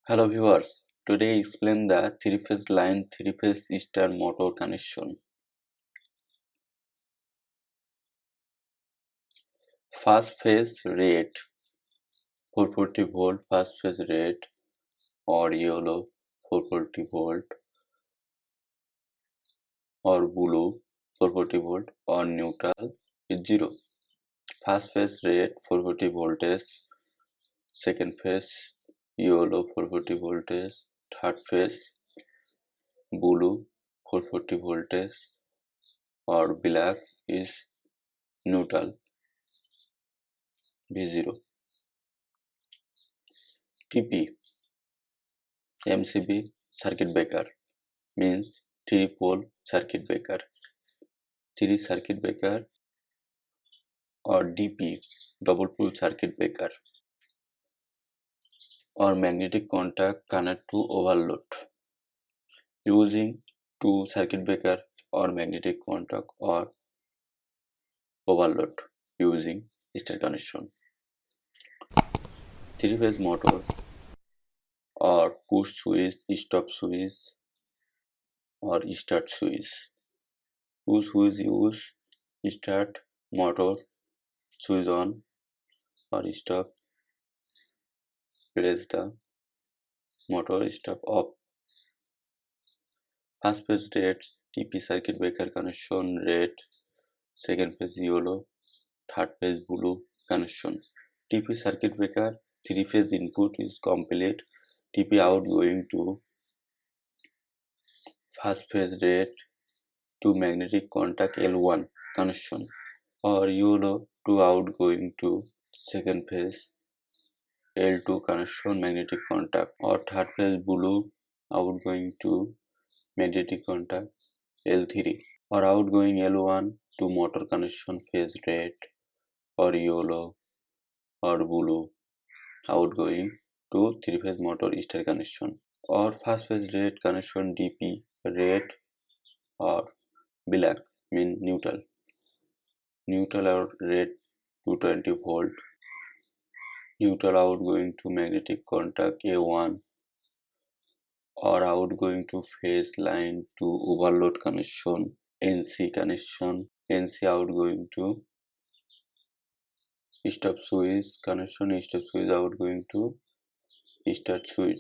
Hello viewers, today I explain the three-phase line three-phase star motor connection. First phase rate 440 volt, first phase rate or yellow 440 volt or blue 440 volt or neutral is 0. First phase rate 440 voltage, second phase yellow 440 voltage, third phase blue 440 voltage or black is neutral V0. TP MCB circuit breaker means three-pole circuit breaker. Three circuit breaker or DP double pole circuit breaker or magnetic contact connect to overload using two circuit breaker or magnetic contact or overload using star connection. Three-phase motor or push switch, stop switch or start switch. Push switch use start motor, switch on or stop, press the motor, stop off. First phase rates TP circuit breaker connection rate, second phase yellow, third phase blue connection. TP circuit breaker three phase input is complete. TP out going to first phase rate to magnetic contact L1 connection or yellow to out going to second phase L2 connection magnetic contact or third phase blue outgoing to magnetic contact L3 or outgoing L1 to motor connection phase rate or yellow or blue outgoing to three phase motor star connection or first phase rate connection DP rate or black mean neutral or red 220 volt neutral outgoing to magnetic contact A1 or outgoing to phase line to overload connection NC connection, NC outgoing to stop switch connection, stop switch outgoing to start switch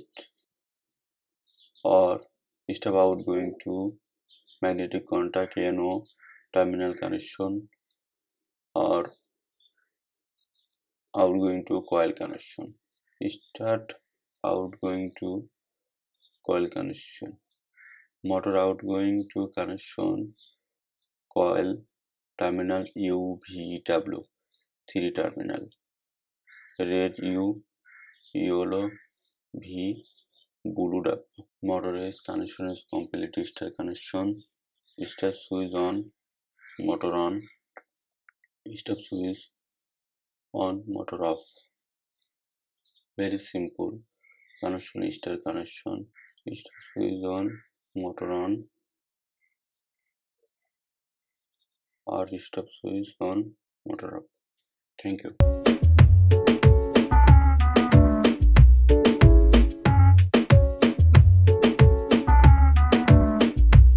or stop outgoing to magnetic contact NO terminal connection or outgoing to coil connection, start outgoing to coil connection, motor outgoing to connection coil terminal UVW 3 terminal, red U, yellow V, blue W. Motor is connection is complete star connection, start switch on, motor on, stop switch on, motor off. Very simple connection star connection, start switch on, motor on or stop switch on, motor off. Thank you.